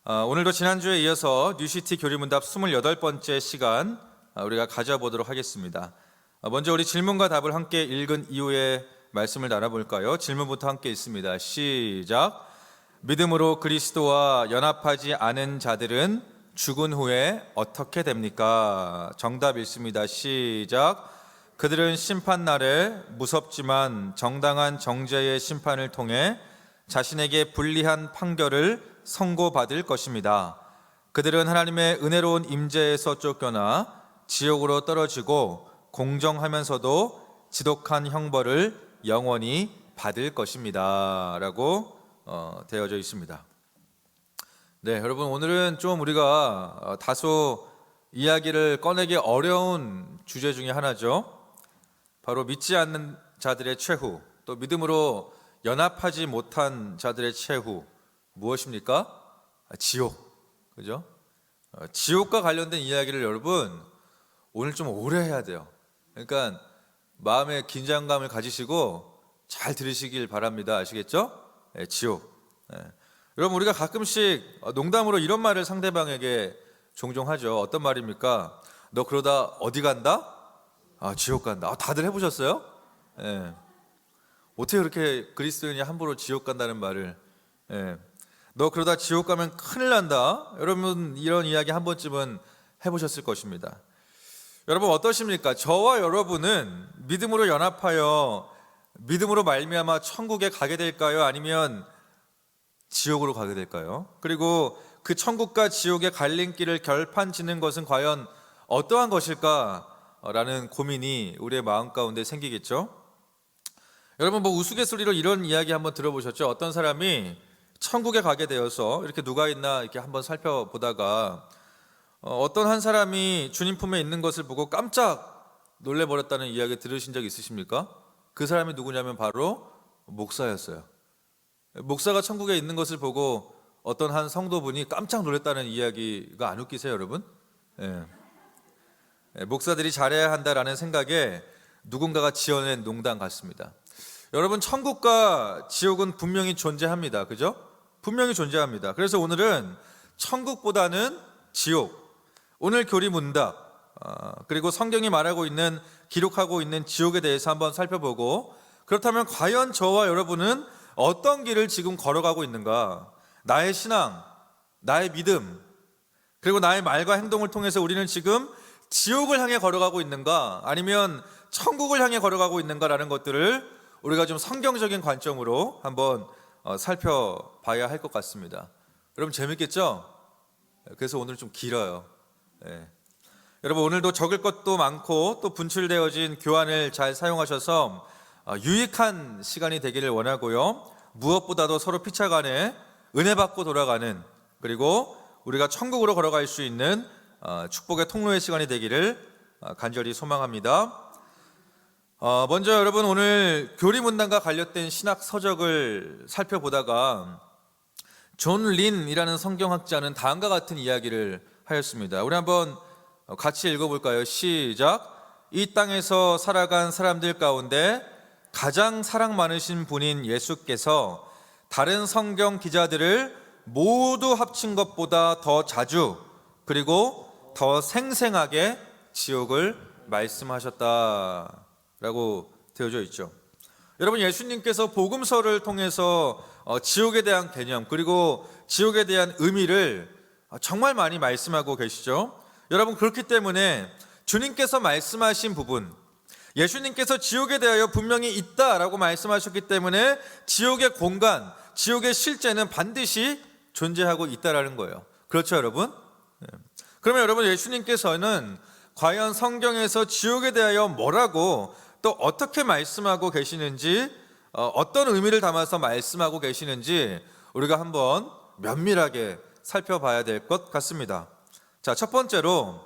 오늘도 지난주에 이어서 뉴시티 교리문답 28번째 시간 우리가 가져보도록 하겠습니다. 먼저 우리 질문과 답을 함께 읽은 이후에 말씀을 나눠볼까요? 질문부터 함께 있습니다. 시작. 믿음으로 그리스도와 연합하지 않은 자들은 죽은 후에 어떻게 됩니까? 정답 읽습니다. 시작. 그들은 심판날에 무섭지만 정당한 정죄의 심판을 통해 자신에게 불리한 판결을 선고받을 것입니다. 그들은 하나님의 은혜로운 임재에서 쫓겨나 지옥으로 떨어지고 공정하면서도 지독한 형벌을 영원히 받을 것입니다. 라고 되어져 있습니다. 네, 여러분, 오늘은 좀 우리가 다소 이야기를 꺼내기 어려운 주제 중에 하나죠. 바로 믿지 않는 자들의 최후, 또 믿음으로 연합하지 못한 자들의 최후, 무엇입니까? 지옥, 그죠? 지옥과 관련된 이야기를 여러분 오늘 좀 오래 해야 돼요. 그러니까 마음의 긴장감을 가지시고 잘 들으시길 바랍니다. 아시겠죠? 네, 지옥. 네. 여러분, 우리가 가끔씩 농담으로 이런 말을 상대방에게 종종 하죠. 어떤 말입니까? 너 그러다 어디 간다? 지옥 간다. 다들 해보셨어요? 네. 어떻게 그렇게 그리스도인이 함부로 지옥 간다는 말을? 네. 너 그러다 지옥 가면 큰일 난다. 여러분, 이런 이야기 한 번쯤은 해보셨을 것입니다. 여러분, 어떠십니까? 저와 여러분은 믿음으로 연합하여 믿음으로 말미암아 천국에 가게 될까요? 아니면 지옥으로 가게 될까요? 그리고 그 천국과 지옥의 갈림길을 결판짓는 것은 과연 어떠한 것일까라는 고민이 우리의 마음 가운데 생기겠죠? 여러분, 우스갯소리로 이런 이야기 한번 들어보셨죠? 어떤 사람이 천국에 가게 되어서 이렇게 누가 있나 이렇게 한번 살펴보다가 어떤 한 사람이 주님 품에 있는 것을 보고 깜짝 놀래버렸다는 이야기 들으신 적 있으십니까? 그 사람이 누구냐면 바로 목사였어요. 목사가 천국에 있는 것을 보고 어떤 한 성도분이 깜짝 놀랐다는 이야기가 안 웃기세요, 여러분? 목사들이 잘해야 한다라는 생각에 누군가가 지어낸 농담 같습니다. 여러분, 천국과 지옥은 분명히 존재합니다. 그죠? 분명히 존재합니다. 그래서 오늘은 천국보다는 지옥, 오늘 교리 문답, 그리고 성경이 말하고 있는, 기록하고 있는 지옥에 대해서 한번 살펴보고, 그렇다면 과연 저와 여러분은 어떤 길을 지금 걸어가고 있는가? 나의 신앙, 나의 믿음, 그리고 나의 말과 행동을 통해서 우리는 지금 지옥을 향해 걸어가고 있는가? 아니면 천국을 향해 걸어가고 있는가라는 것들을 우리가 좀 성경적인 관점으로 한번 살펴봐야 할 것 같습니다. 여러분, 재밌겠죠? 그래서 오늘 좀 길어요. 여러분, 오늘도 적을 것도 많고 또 분출되어진 교환을 잘 사용하셔서 유익한 시간이 되기를 원하고요. 무엇보다도 서로 피차간에 은혜 받고 돌아가는, 그리고 우리가 천국으로 걸어갈 수 있는 축복의 통로의 시간이 되기를 간절히 소망합니다. 먼저 여러분, 오늘 교리문답과 관련된 신학 서적을 살펴보다가 존 린이라는 성경학자는 다음과 같은 이야기를 하였습니다. 우리 한번 같이 읽어볼까요? 시작. 이 땅에서 살아간 사람들 가운데 가장 사랑 많으신 분인 예수께서 다른 성경 기자들을 모두 합친 것보다 더 자주, 그리고 더 생생하게 지옥을 말씀하셨다 라고 되어져 있죠. 여러분, 예수님께서 복음서를 통해서 지옥에 대한 개념, 그리고 지옥에 대한 의미를 정말 많이 말씀하고 계시죠. 여러분, 그렇기 때문에 주님께서 말씀하신 부분, 예수님께서 지옥에 대하여 분명히 있다라고 말씀하셨기 때문에 지옥의 공간, 지옥의 실제는 반드시 존재하고 있다라는 거예요. 그렇죠, 여러분? 그러면 여러분, 예수님께서는 과연 성경에서 지옥에 대하여 뭐라고 또 어떻게 말씀하고 계시는지, 어떤 의미를 담아서 말씀하고 계시는지 우리가 한번 면밀하게 살펴봐야 될 것 같습니다. 자, 첫 번째로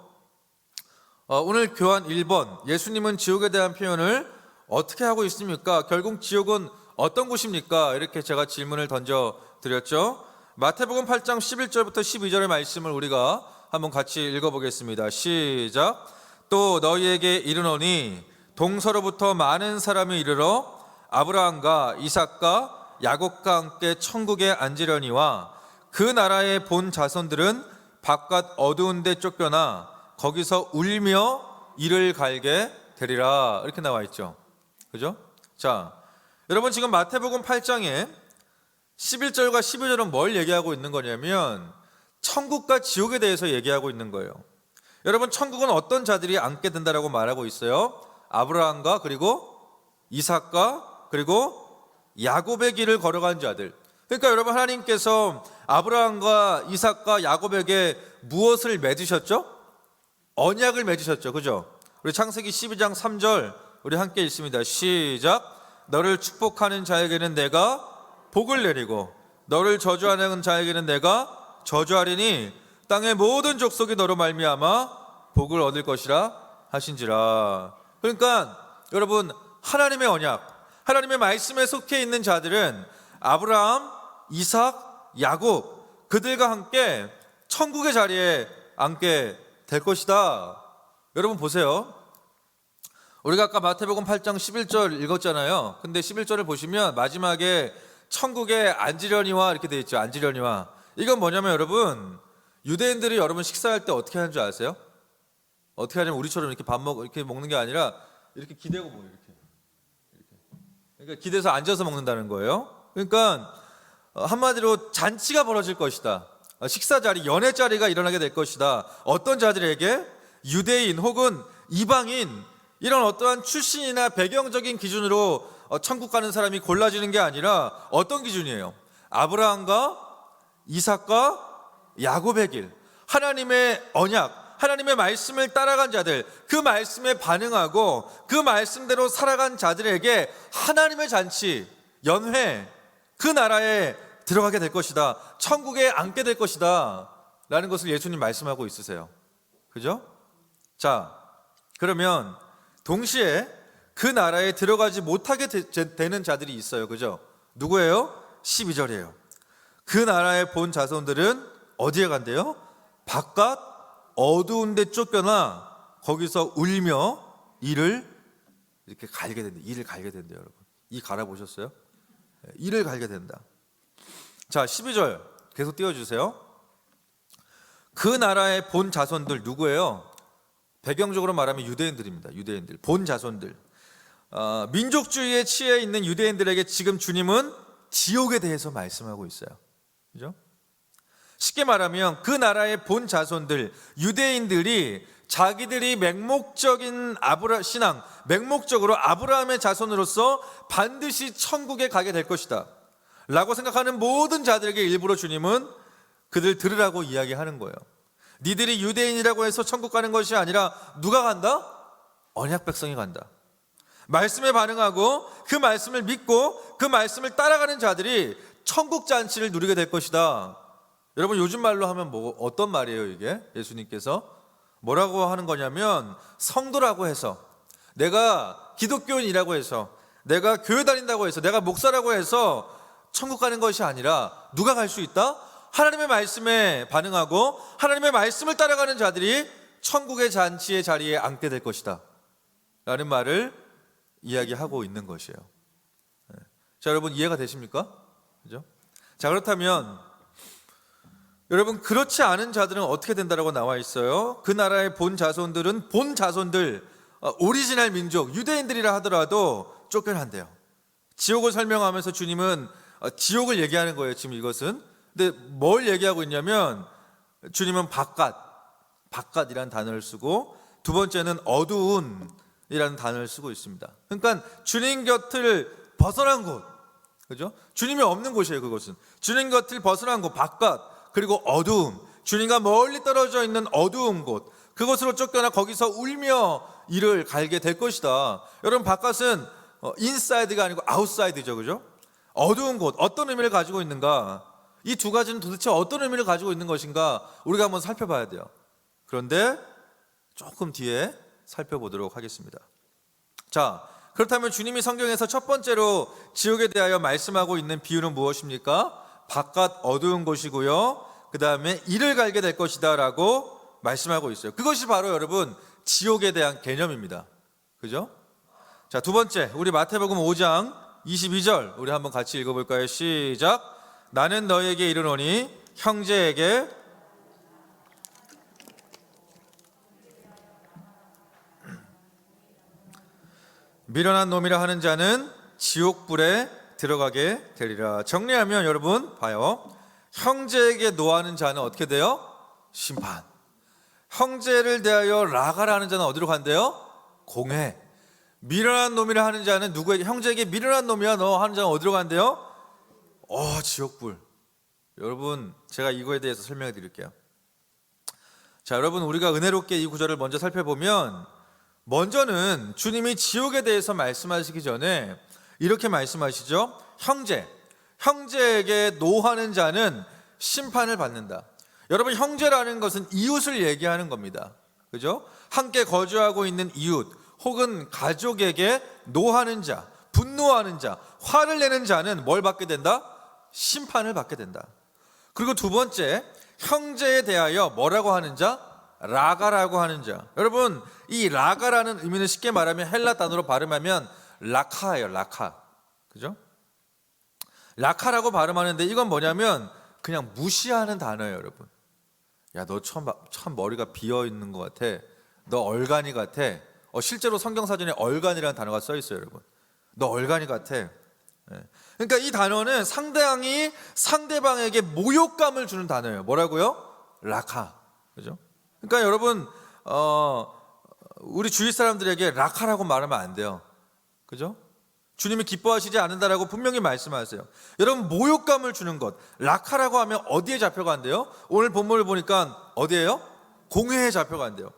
오늘 교환 1번, 예수님은 지옥에 대한 표현을 어떻게 하고 있습니까? 결국 지옥은 어떤 곳입니까? 이렇게 제가 질문을 던져드렸죠. 마태복음 8장 11절부터 12절의 말씀을 우리가 한번 같이 읽어보겠습니다. 시작. 또 너희에게 이르노니 동서로부터 많은 사람이 이르러 아브라함과 이삭과 야곱과 함께 천국에 앉으려니와 그 나라의 본 자손들은 바깥 어두운 데 쫓겨나 거기서 울며 이를 갈게 되리라. 이렇게 나와 있죠. 그죠? 자, 여러분 지금 마태복음 8장에 11절과 12절은 뭘 얘기하고 있는 거냐면 천국과 지옥에 대해서 얘기하고 있는 거예요. 여러분, 천국은 어떤 자들이 앉게 된다라고 말하고 있어요? 아브라함과 그리고 이삭과 그리고 야곱의 길을 걸어간 자들. 그러니까 여러분, 하나님께서 아브라함과 이삭과 야곱에게 무엇을 맺으셨죠? 언약을 맺으셨죠. 그죠? 우리 창세기 12장 3절 우리 함께 읽습니다. 시작. 너를 축복하는 자에게는 내가 복을 내리고 너를 저주하는 자에게는 내가 저주하리니 땅의 모든 족속이 너로 말미암아 복을 얻을 것이라 하신지라. 그러니까 여러분, 하나님의 언약, 하나님의 말씀에 속해 있는 자들은 아브라함, 이삭, 야곱, 그들과 함께 천국의 자리에 앉게 될 것이다. 여러분 보세요. 우리가 아까 마태복음 8장 11절 읽었잖아요. 근데 11절을 보시면 마지막에 천국에 앉으려니와 이렇게 되어 있죠. 앉으려니와. 이건 뭐냐면 여러분, 유대인들이 여러분 식사할 때 어떻게 하는 줄 아세요? 어떻게 하냐면 우리처럼 이렇게 이렇게 먹는 게 아니라 이렇게 기대고 먹어요. 이렇게. 그러니까 기대서 앉아서 먹는다는 거예요. 그러니까 한마디로 잔치가 벌어질 것이다. 식사 자리, 연회 자리가 일어나게 될 것이다. 어떤 자들에게? 유대인 혹은 이방인, 이런 어떠한 출신이나 배경적인 기준으로 천국 가는 사람이 골라지는 게 아니라 어떤 기준이에요? 아브라함과 이삭과 야곱의 길, 하나님의 언약, 하나님의 말씀을 따라간 자들, 그 말씀에 반응하고 그 말씀대로 살아간 자들에게 하나님의 잔치, 연회, 그 나라에 들어가게 될 것이다. 천국에 앉게 될 것이다 라는 것을 예수님 말씀하고 있으세요. 그죠? 자, 그러면 동시에 그 나라에 들어가지 못하게 되는 자들이 있어요. 그죠? 누구예요? 12절이에요. 그 나라의 본 자손들은 어디에 간대요? 바깥 어두운 데 쫓겨나 거기서 울며 이를 이렇게 갈게 된대. 이를 갈게 된대요, 여러분. 이 갈아보셨어요? 이를 갈게 된다. 자, 12절 계속 띄워주세요. 그 나라의 본 자손들 누구예요? 배경적으로 말하면 유대인들입니다. 유대인들, 본 자손들. 민족주의에 취해 있는 유대인들에게 지금 주님은 지옥에 대해서 말씀하고 있어요. 그죠? 쉽게 말하면 그 나라의 본 자손들, 유대인들이 자기들이 맹목적인 신앙, 맹목적으로 아브라함의 자손으로서 반드시 천국에 가게 될 것이다 라고 생각하는 모든 자들에게 일부러 주님은 그들 들으라고 이야기하는 거예요. 니들이 유대인이라고 해서 천국 가는 것이 아니라 누가 간다? 언약 백성이 간다. 말씀에 반응하고 그 말씀을 믿고 그 말씀을 따라가는 자들이 천국 잔치를 누리게 될 것이다. 여러분, 요즘 말로 하면 어떤 말이에요 이게? 예수님께서 뭐라고 하는 거냐면, 성도라고 해서, 내가 기독교인이라고 해서, 내가 교회 다닌다고 해서, 내가 목사라고 해서 천국 가는 것이 아니라 누가 갈 수 있다? 하나님의 말씀에 반응하고 하나님의 말씀을 따라가는 자들이 천국의 잔치의 자리에 앉게 될 것이다 라는 말을 이야기하고 있는 것이에요. 자, 여러분 이해가 되십니까? 그죠? 자, 그렇다면 여러분, 그렇지 않은 자들은 어떻게 된다라고 나와 있어요? 그 나라의 본 자손들은 본 자손들, 오리지널 민족, 유대인들이라 하더라도 쫓겨난대요. 지옥을 설명하면서 주님은 지옥을 얘기하는 거예요. 지금 이것은. 근데 뭘 얘기하고 있냐면 주님은 바깥이라는 단어를 쓰고, 두 번째는 어두운이라는 단어를 쓰고 있습니다. 그러니까 주님 곁을 벗어난 곳, 그죠? 주님이 없는 곳이에요. 그것은 주님 곁을 벗어난 곳, 바깥, 그리고 어두움, 주님과 멀리 떨어져 있는 어두운 곳, 그곳으로 쫓겨나 거기서 울며 이를 갈게 될 것이다. 여러분, 바깥은 인사이드가 아니고 아웃사이드죠. 그죠? 어두운 곳, 어떤 의미를 가지고 있는가? 이 두 가지는 도대체 어떤 의미를 가지고 있는 것인가? 우리가 한번 살펴봐야 돼요. 그런데 조금 뒤에 살펴보도록 하겠습니다. 자, 그렇다면 주님이 성경에서 첫 번째로 지옥에 대하여 말씀하고 있는 비유는 무엇입니까? 바깥 어두운 곳이고요, 그 다음에 이를 갈게 될 것이다 라고 말씀하고 있어요. 그것이 바로 여러분 지옥에 대한 개념입니다. 그죠? 자, 두 번째, 우리 마태복음 5장 22절 우리 한번 같이 읽어볼까요? 시작. 나는 너희에게 이르노니 형제에게 미련한 놈이라 하는 자는 지옥불에 들어가게 되리라. 정리하면 여러분 봐요. 형제에게 노하는 자는 어떻게 돼요? 심판. 형제를 대하여 라가라 하는 자는 어디로 간대요? 공회. 미련한 놈이라 하는 자는 누구에게? 형제에게 미련한 놈이야 너 하는 자는 어디로 간대요? 지옥불. 여러분 제가 이거에 대해서 설명해 드릴게요. 자, 여러분 우리가 은혜롭게 이 구절을 먼저 살펴보면 먼저는 주님이 지옥에 대해서 말씀하시기 전에 이렇게 말씀하시죠. 형제에게 노하는 자는 심판을 받는다. 여러분 형제라는 것은 이웃을 얘기하는 겁니다. 그죠? 함께 거주하고 있는 이웃 혹은 가족에게 노하는 자, 분노하는 자, 화를 내는 자는 뭘 받게 된다? 심판을 받게 된다. 그리고 두 번째, 형제에 대하여 뭐라고 하는 자? 라가라고 하는 자. 여러분 이 라가라는 의미는 쉽게 말하면 헬라 단어로 발음하면 라카예요. 라카. 그죠? 라카라고 발음하는데 이건 뭐냐면 그냥 무시하는 단어예요. 여러분, 야 너 참 머리가 비어있는 것 같아. 너 얼간이 같아. 실제로 성경사전에 얼간이라는 단어가 써 있어요. 여러분, 너 얼간이 같아. 그러니까 이 단어는 상대방이 상대방에게 모욕감을 주는 단어예요. 뭐라고요? 라카. 그죠? 그러니까 여러분 우리 주위 사람들에게 라카라고 말하면 안 돼요. 그죠? 주님이 기뻐하시지 않는다라고 분명히 말씀하세요. 여러분 모욕감을 주는 것, 라카라고 하면 어디에 잡혀간대요? 오늘 본문을 보니까 어디예요? 공회에 잡혀간대요.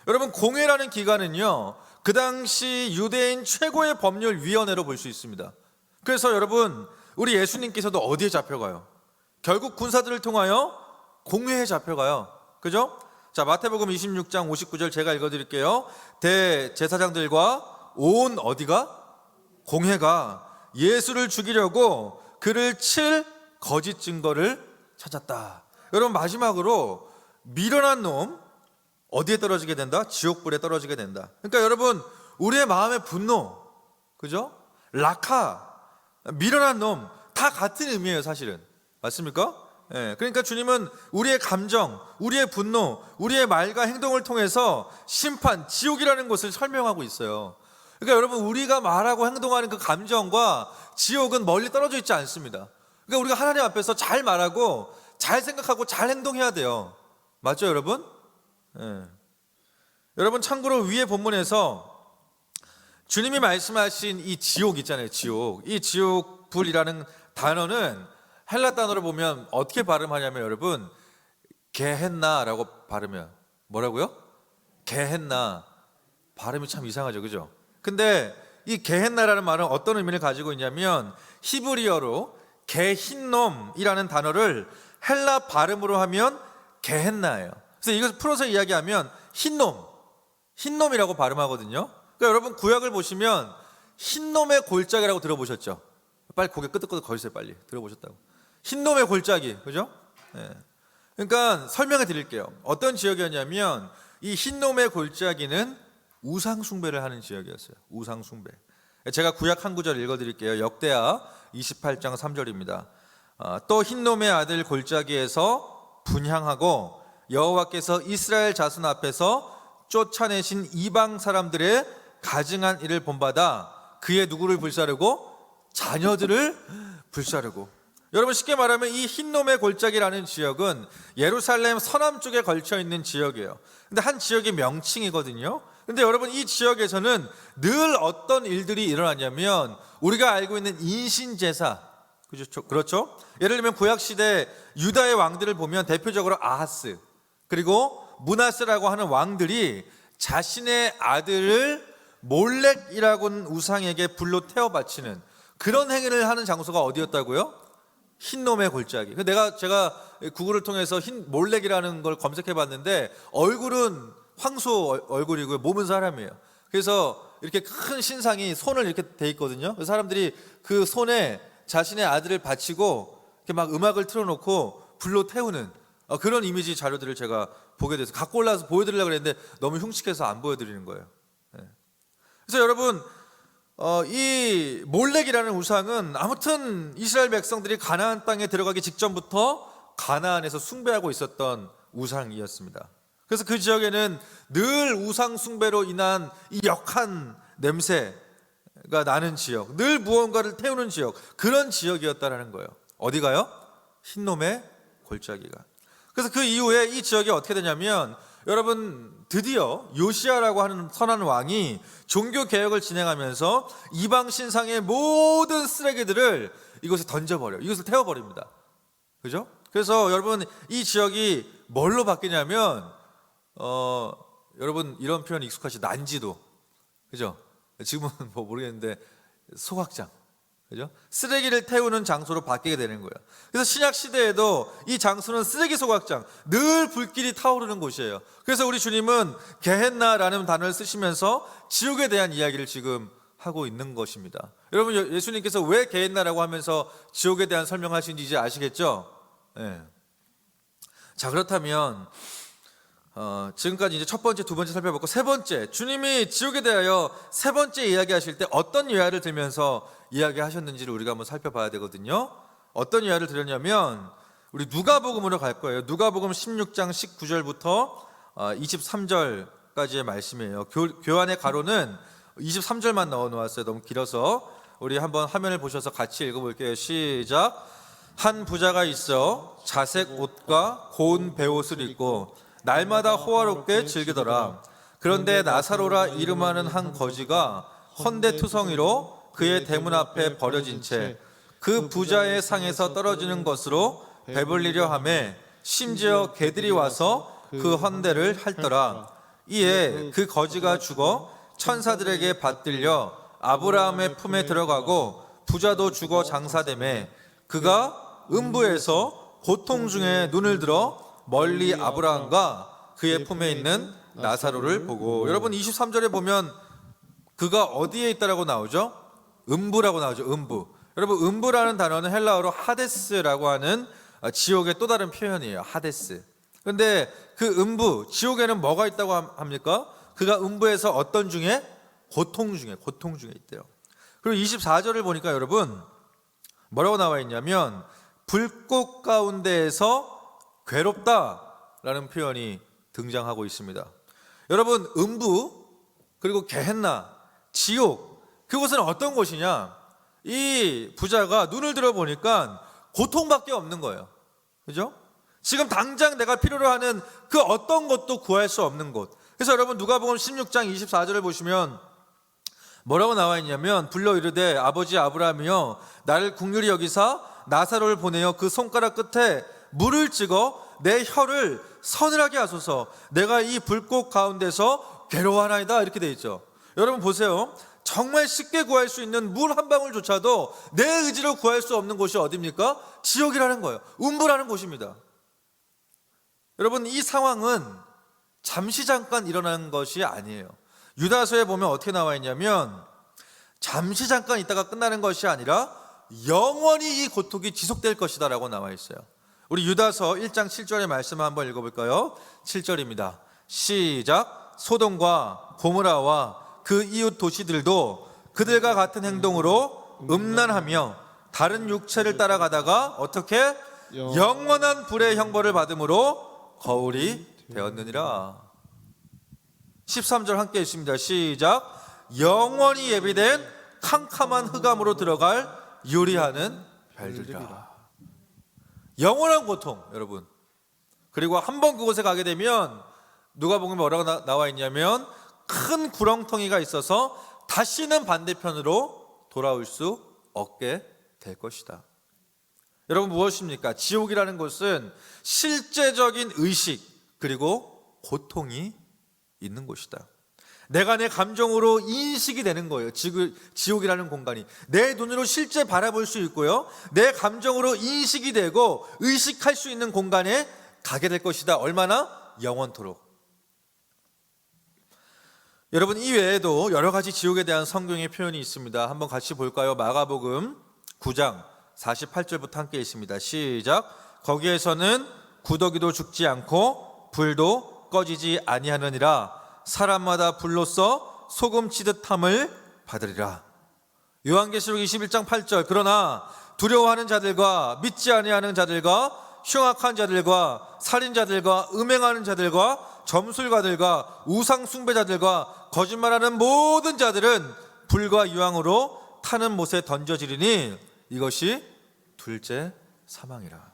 여러분 공회라는 기관은요 그 당시 유대인 최고의 법률위원회로 볼 수 있습니다. 그래서 여러분 우리 예수님께서도 어디에 잡혀가요? 결국 군사들을 통하여 공회에 잡혀가요. 그죠? 자, 마태복음 26장 59절 제가 읽어드릴게요. 대제사장들과 온 어디가? 공회가 예수를 죽이려고 그를 칠 거짓 증거를 찾았다. 여러분 마지막으로 미련한 놈 어디에 떨어지게 된다? 지옥불에 떨어지게 된다. 그러니까 여러분 우리의 마음의 분노, 그죠? 라카, 미련한 놈 다 같은 의미예요. 사실은 맞습니까? 그러니까 주님은 우리의 감정, 우리의 분노, 우리의 말과 행동을 통해서 심판, 지옥이라는 것을 설명하고 있어요. 그러니까 여러분 우리가 말하고 행동하는 그 감정과 지옥은 멀리 떨어져 있지 않습니다. 그러니까 우리가 하나님 앞에서 잘 말하고 잘 생각하고 잘 행동해야 돼요. 맞죠 여러분? 여러분 참고로 위의 본문에서 주님이 말씀하신 이 지옥 있잖아요. 지옥. 이 지옥불이라는 단어는 헬라 단어로 보면 어떻게 발음하냐면 여러분 게헨나라고 발음해요. 뭐라고요? 게헨나. 발음이 참 이상하죠. 그죠? 근데 이 게헨나라는 말은 어떤 의미를 가지고 있냐면 히브리어로 게힌놈이라는 단어를 헬라 발음으로 하면 게헨나예요. 그래서 이것을 풀어서 이야기하면 흰놈이라고 발음하거든요. 그러니까 여러분 구약을 보시면 흰놈의 골짜기라고 들어보셨죠? 빨리 고개 끄덕끄덕 거리세요. 빨리 들어보셨다고. 흰놈의 골짜기, 그죠? 그러니까 설명해 드릴게요. 어떤 지역이었냐면 이 흰놈의 골짜기는 우상 숭배를 하는 지역이었어요. 우상 숭배. 제가 구약 한 구절 읽어드릴게요. 역대하 28장 3절입니다. 또 흰놈의 아들 골짜기에서 분향하고 여호와께서 이스라엘 자손 앞에서 쫓아내신 이방 사람들의 가증한 일을 본받아 그의 누구를 불사르고 자녀들을 불사르고. 여러분 쉽게 말하면 이 흰놈의 골짜기라는 지역은 예루살렘 서남쪽에 걸쳐 있는 지역이에요. 근데 한 지역의 명칭이거든요. 근데 여러분 이 지역에서는 늘 어떤 일들이 일어나냐면 우리가 알고 있는 인신제사, 그렇죠? 예를 들면 구약시대 유다의 왕들을 보면 대표적으로 아하스 그리고 므낫세라고 하는 왕들이 자신의 아들을 몰렉이라고 하는 우상에게 불로 태워 바치는 그런 행위를 하는 장소가 어디였다고요? 흰놈의 골짜기. 제가 구글을 통해서 몰렉이라는 걸 검색해 봤는데 얼굴은 황소 얼굴이고요, 몸은 사람이에요. 그래서 이렇게 큰 신상이 손을 이렇게 돼 있거든요. 사람들이 그 손에 자신의 아들을 바치고 이렇게 막 음악을 틀어놓고 불로 태우는 그런 이미지 자료들을 제가 보게 돼서 갖고 올라와서 보여드리려고 했는데 너무 흉측해서 안 보여드리는 거예요. 그래서 여러분 이 몰렉이라는 우상은 아무튼 이스라엘 백성들이 가나안 땅에 들어가기 직전부터 가나안에서 숭배하고 있었던 우상이었습니다. 그래서 그 지역에는 늘 우상 숭배로 인한 이 역한 냄새가 나는 지역, 늘 무언가를 태우는 지역, 그런 지역이었다라는 거예요. 어디가요? 흰놈의 골짜기가. 그래서 그 이후에 이 지역이 어떻게 되냐면, 여러분, 드디어 요시야라고 하는 선한 왕이 종교 개혁을 진행하면서 이방 신상의 모든 쓰레기들을 이곳에 던져버려요. 이곳을 태워버립니다. 그죠? 그래서 여러분, 이 지역이 뭘로 바뀌냐면 여러분, 이런 표현 익숙하시, 난지도. 그죠? 지금은 뭐 모르겠는데 소각장. 그죠? 쓰레기를 태우는 장소로 바뀌게 되는 거예요. 그래서 신약 시대에도 이 장소는 쓰레기 소각장, 늘 불길이 타오르는 곳이에요. 그래서 우리 주님은 게헨나라는 단어를 쓰시면서 지옥에 대한 이야기를 지금 하고 있는 것입니다. 여러분, 예수님께서 왜 게헨나라고 하면서 지옥에 대한 설명하신지 이제 아시겠죠? 네. 자, 그렇다면 지금까지 이제 첫 번째, 두 번째 살펴봤고, 세 번째, 주님이 지옥에 대하여 세 번째 이야기하실 때 어떤 예화를 들면서 이야기하셨는지를 우리가 한번 살펴봐야 되거든요. 어떤 예화를 들었냐면, 우리 누가복음으로 갈 거예요. 누가복음 16장 19절부터 23절까지의 말씀이에요. 교환의 가로는 23절만 넣어 놓았어요. 너무 길어서 우리 한번 화면을 보셔서 같이 읽어볼게요. 시작. 한 부자가 있어 자색 옷과 고운 베옷을 입고 날마다 호화롭게 즐기더라. 그런데 나사로라 이름하는 한 거지가 헌데투성이로 그의 대문 앞에 버려진 채 그 부자의 상에서 떨어지는 것으로 배불리려 하매 심지어 개들이 와서 그 헌데를 핥더라. 이에 그 거지가 죽어 천사들에게 받들려 아브라함의 품에 들어가고 부자도 죽어 장사되매 그가 음부에서 고통 중에 눈을 들어 멀리 아브라함과 그의 품에 있는 나사로를 보고, 여러분 23절에 보면 그가 어디에 있다라고 나오죠? 음부라고 나오죠. 음부. 여러분, 음부라는 단어는 헬라어로 하데스라고 하는 지옥의 또 다른 표현이에요. 하데스. 그런데 그 음부, 지옥에는 뭐가 있다고 합니까? 그가 음부에서 어떤 중에? 고통 중에 있대요. 그리고 24절을 보니까 여러분 뭐라고 나와 있냐면 불꽃 가운데에서 괴롭다라는 표현이 등장하고 있습니다. 여러분, 음부 그리고 게헨나, 지옥, 그곳은 어떤 곳이냐? 이 부자가 눈을 들어 보니까 고통밖에 없는 거예요. 그죠? 지금 당장 내가 필요로 하는 그 어떤 것도 구할 수 없는 곳. 그래서 여러분, 누가복음 16장 24절을 보시면 뭐라고 나와 있냐면, 불러 이르되 아버지 아브라함이여 나를 긍휼히 여기사 나사로를 보내어 그 손가락 끝에 물을 찍어 내 혀를 서늘하게 하소서. 내가 이 불꽃 가운데서 괴로워하나이다. 이렇게 돼 있죠. 여러분 보세요. 정말 쉽게 구할 수 있는 물 한 방울조차도 내 의지로 구할 수 없는 곳이 어디입니까? 지옥이라는 거예요. 음부라는 곳입니다. 여러분, 이 상황은 잠시 잠깐 일어난 것이 아니에요. 유다서에 보면 어떻게 나와 있냐면 잠시 잠깐 있다가 끝나는 것이 아니라 영원히 이 고통이 지속될 것이다 라고 나와 있어요. 우리 유다서 1장 7절의 말씀을 한번 읽어볼까요? 7절입니다. 시작. 소돔과 고모라와 그 이웃 도시들도 그들과 같은 행동으로 음란하며 다른 육체를 따라가다가 어떻게? 영원한 불의 형벌을 받음으로 거울이 되었느니라. 13절 함께 읽습니다. 시작. 영원히 예비된 캄캄한 흑암으로 들어갈 유리하는 별들이라. 영원한 고통, 여러분. 그리고 한번 그곳에 가게 되면 누가복음에 뭐라고 나와 있냐면 큰 구렁텅이가 있어서 다시는 반대편으로 돌아올 수 없게 될 것이다. 여러분, 무엇입니까? 지옥이라는 곳은 실제적인 의식 그리고 고통이 있는 곳이다. 내가 내 감정으로 인식이 되는 거예요. 지옥이라는 공간이 내 눈으로 실제 바라볼 수 있고요, 내 감정으로 인식이 되고 의식할 수 있는 공간에 가게 될 것이다. 얼마나? 영원토록. 여러분, 이 외에도 여러 가지 지옥에 대한 성경의 표현이 있습니다. 한번 같이 볼까요? 마가복음 9장 48절부터 함께 있습니다. 시작. 거기에서는 구더기도 죽지 않고 불도 꺼지지 아니하느니라. 사람마다 불로써 소금 치듯 함을 받으리라. 요한계시록 21장 8절. 그러나 두려워하는 자들과 믿지 아니하는 자들과 흉악한 자들과 살인자들과 음행하는 자들과 점술가들과 우상 숭배자들과 거짓말하는 모든 자들은 불과 유황으로 타는 못에 던져지리니 이것이 둘째 사망이라.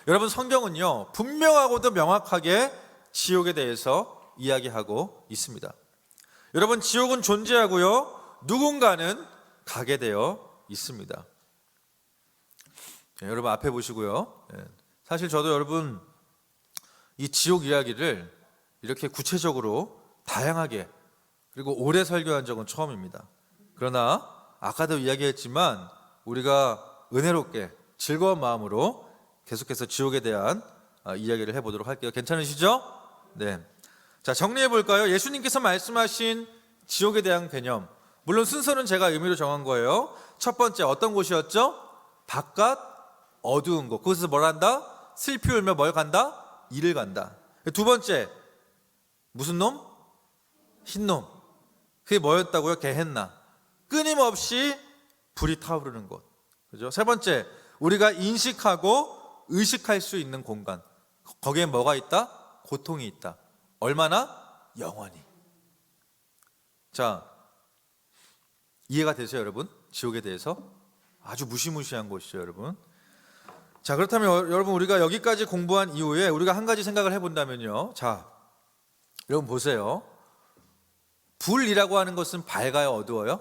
여러분, 성경은요 분명하고도 명확하게 지옥에 대해서 이야기하고 있습니다. 여러분, 지옥은 존재하고요 누군가는 가게 되어 있습니다. 여러분 앞에 보시고요. 사실 저도 여러분 이 지옥 이야기를 이렇게 구체적으로 다양하게 그리고 오래 설교한 적은 처음입니다. 그러나 아까도 이야기했지만 우리가 은혜롭게 즐거운 마음으로 계속해서 지옥에 대한 이야기를 해보도록 할게요. 괜찮으시죠? 네. 자, 정리해 볼까요? 예수님께서 말씀하신 지옥에 대한 개념, 물론 순서는 제가 의미로 정한 거예요. 첫 번째 어떤 곳이었죠? 바깥 어두운 곳. 그곳에서 뭘 한다? 슬피 울며 뭘 간다? 이를 간다. 두 번째 무슨 놈? 흰놈. 그게 뭐였다고요? 게헨나. 끊임없이 불이 타오르는 곳. 그죠? 세 번째, 우리가 인식하고 의식할 수 있는 공간. 거기에 뭐가 있다? 고통이 있다. 얼마나? 영원히. 자, 이해가 되세요, 여러분? 지옥에 대해서 아주 무시무시한 곳이죠, 여러분. 자, 그렇다면 여러분 우리가 여기까지 공부한 이후에 우리가 한 가지 생각을 해본다면요. 자, 여러분 보세요. 불이라고 하는 것은 밝아요, 어두워요?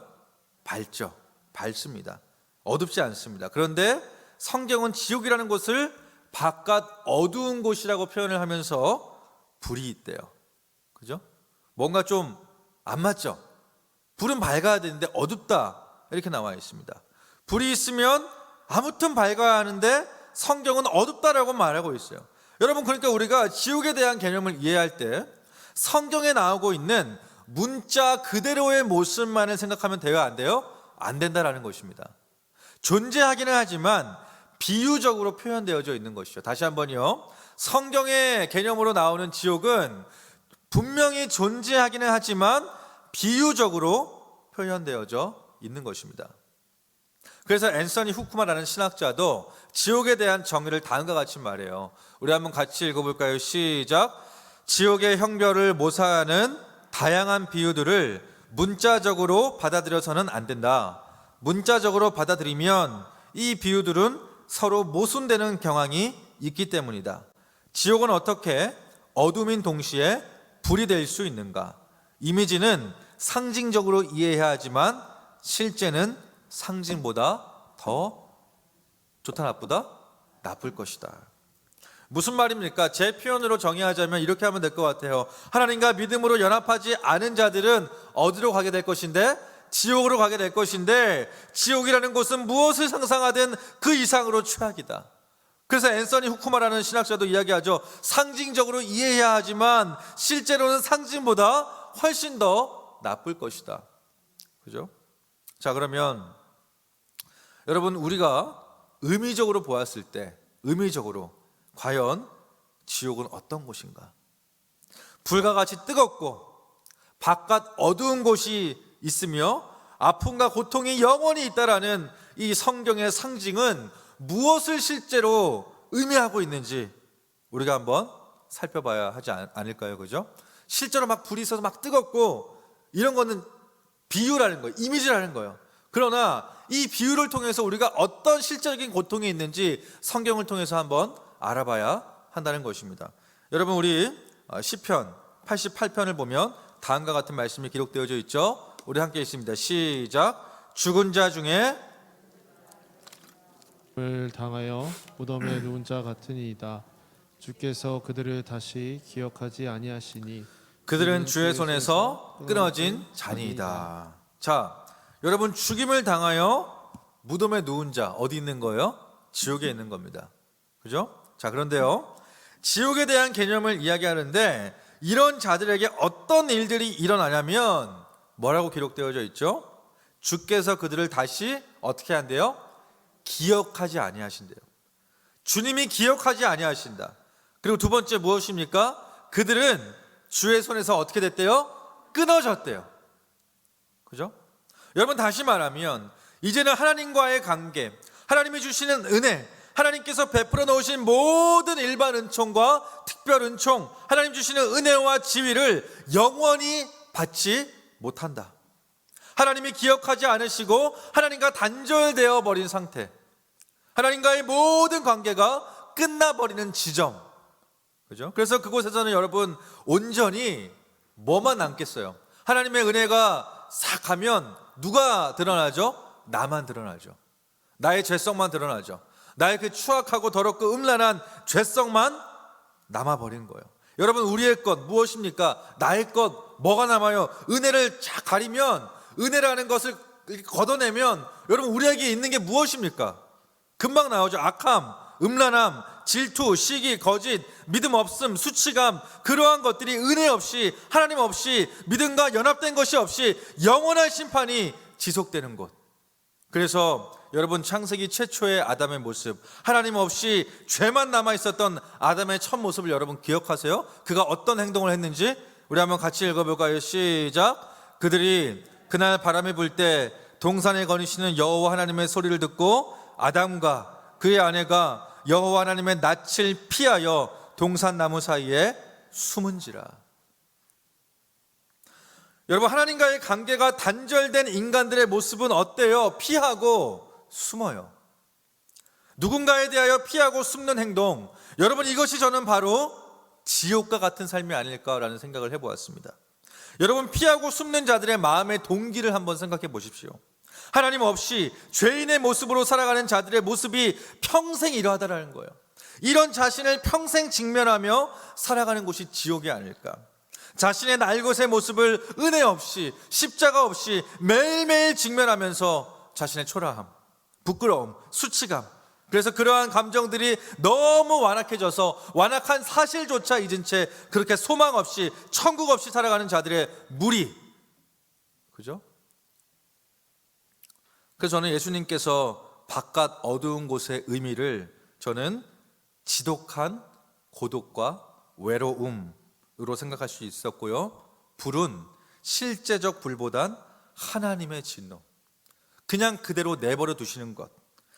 밝죠. 밝습니다. 어둡지 않습니다. 그런데 성경은 지옥이라는 곳을 바깥 어두운 곳이라고 표현을 하면서 불이 있대요. 그죠? 뭔가 좀 안 맞죠? 불은 밝아야 되는데 어둡다 이렇게 나와 있습니다. 불이 있으면 아무튼 밝아야 하는데 성경은 어둡다라고 말하고 있어요. 여러분, 그러니까 우리가 지옥에 대한 개념을 이해할 때 성경에 나오고 있는 문자 그대로의 모습만을 생각하면 돼요, 안 돼요? 안 된다라는 것입니다. 존재하기는 하지만 비유적으로 표현되어져 있는 것이죠. 다시 한번요. 성경의 개념으로 나오는 지옥은 분명히 존재하기는 하지만 비유적으로 표현되어져 있는 것입니다. 그래서 앤서니 후쿠마라는 신학자도 지옥에 대한 정의를 다음과 같이 말해요. 우리 한번 같이 읽어볼까요? 시작. 지옥의 형벌을 모사하는 다양한 비유들을 문자적으로 받아들여서는 안 된다. 문자적으로 받아들이면 이 비유들은 서로 모순되는 경향이 있기 때문이다. 지옥은 어떻게 어둠인 동시에 불이 될 수 있는가? 이미지는 상징적으로 이해해야 하지만 실제는 상징보다 더 좋다 나쁘다? 나쁠 것이다. 무슨 말입니까? 제 표현으로 정의하자면 이렇게 하면 될 것 같아요. 하나님과 믿음으로 연합하지 않은 자들은 어디로 가게 될 것인데? 지옥으로 가게 될 것인데, 지옥이라는 곳은 무엇을 상상하든 그 이상으로 최악이다. 그래서 앤서니 후쿠마라는 신학자도 이야기하죠. 상징적으로 이해해야 하지만 실제로는 상징보다 훨씬 더 나쁠 것이다. 그죠? 자, 그러면 여러분, 우리가 의미적으로 보았을 때 의미적으로 과연 지옥은 어떤 곳인가? 불과 같이 뜨겁고 바깥 어두운 곳이 있으며 아픔과 고통이 영원히 있다라는 이 성경의 상징은 무엇을 실제로 의미하고 있는지 우리가 한번 살펴봐야 하지 않을까요? 그죠? 실제로 막 불이 있어서 막 뜨겁고 이런 거는 비유라는 거예요. 이미지라는 거예요. 그러나 이 비유를 통해서 우리가 어떤 실제적인 고통이 있는지 성경을 통해서 한번 알아봐야 한다는 것입니다. 여러분, 우리 시편 88편을 보면 다음과 같은 말씀이 기록되어져 있죠. 우리 함께 읽습니다. 시작. 죽은 자 중에 을 당하여 무덤에 누운 자 같으니이다. 주께서 그들을 다시 기억하지 아니하시니 그들은 주의 손에서 끊어진 잔이다. 자, 여러분, 죽임을 당하여 무덤에 누운 자 어디 있는 거예요? 지옥에 있는 겁니다. 그죠? 자, 그런데요, 지옥에 대한 개념을 이야기하는데 이런 자들에게 어떤 일들이 일어나냐면 뭐라고 기록되어져 있죠? 주께서 그들을 다시 어떻게 한대요? 기억하지 아니하신대요. 주님이 기억하지 아니하신다. 그리고 두 번째 무엇입니까? 그들은 주의 손에서 어떻게 됐대요? 끊어졌대요. 그죠? 여러분, 다시 말하면 이제는 하나님과의 관계, 하나님이 주시는 은혜, 하나님께서 베풀어 놓으신 모든 일반 은총과 특별 은총, 하나님 주시는 은혜와 지위를 영원히 받지 못한다. 하나님이 기억하지 않으시고 하나님과 단절되어 버린 상태, 하나님과의 모든 관계가 끝나버리는 지점, 그죠? 그래서 그곳에서는 여러분 온전히 뭐만 남겠어요? 하나님의 은혜가 싹 가면 누가 드러나죠? 나만 드러나죠. 나의 죄성만 드러나죠. 나의 그 추악하고 더럽고 음란한 죄성만 남아버린 거예요. 여러분, 우리의 것 무엇입니까? 나의 것 뭐가 남아요? 은혜를 쫙 가리면, 은혜라는 것을 걷어내면 여러분 우리에게 있는 게 무엇입니까? 금방 나오죠. 악함, 음란함, 질투, 시기, 거짓, 믿음 없음, 수치감, 그러한 것들이 은혜 없이, 하나님 없이, 믿음과 연합된 것이 없이 영원한 심판이 지속되는 곳. 그래서 여러분, 창세기 최초의 아담의 모습, 하나님 없이 죄만 남아있었던 아담의 첫 모습을 여러분 기억하세요? 그가 어떤 행동을 했는지 우리 한번 같이 읽어볼까요? 시작. 그들이 그날 바람이 불 때 동산에 거니시는 여호와 하나님의 소리를 듣고 아담과 그의 아내가 여호와 하나님의 낯을 피하여 동산 나무 사이에 숨은지라. 여러분, 하나님과의 관계가 단절된 인간들의 모습은 어때요? 피하고 숨어요. 누군가에 대하여 피하고 숨는 행동, 여러분 이것이 저는 바로 지옥과 같은 삶이 아닐까라는 생각을 해보았습니다. 여러분, 피하고 숨는 자들의 마음의 동기를 한번 생각해 보십시오. 하나님 없이 죄인의 모습으로 살아가는 자들의 모습이 평생 이러하다라는 거예요. 이런 자신을 평생 직면하며 살아가는 곳이 지옥이 아닐까. 자신의 날것의 모습을 은혜 없이, 십자가 없이 매일매일 직면하면서 자신의 초라함, 부끄러움, 수치감, 그래서 그러한 감정들이 너무 완악해져서 완악한 사실조차 잊은 채 그렇게 소망 없이, 천국 없이 살아가는 자들의 무리, 그죠? 그래서 저는 예수님께서 바깥 어두운 곳의 의미를 저는 지독한 고독과 외로움으로 생각할 수 있었고요, 불은 실제적 불보단 하나님의 진노, 그냥 그대로 내버려 두시는 것,